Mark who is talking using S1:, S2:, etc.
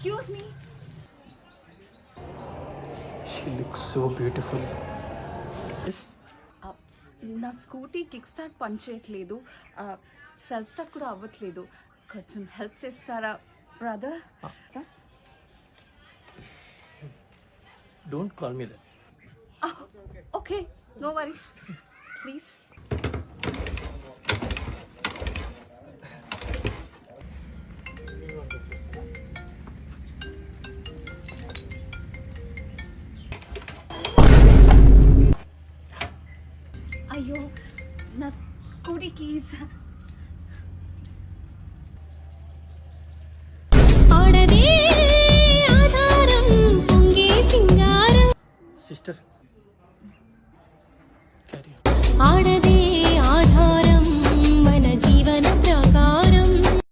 S1: Excuse me.
S2: She looks so beautiful.
S1: నా scooty kick start పనిచేయట్లేదు, self start కూడా అవ్వట్లేదు. కొంచెం హెల్ప్ చేస్తారా brother?
S2: Don't call me that.
S1: Okay, no worries, please. అయ్యో, నా స్కూటీ కీస్.
S2: సిస్టర్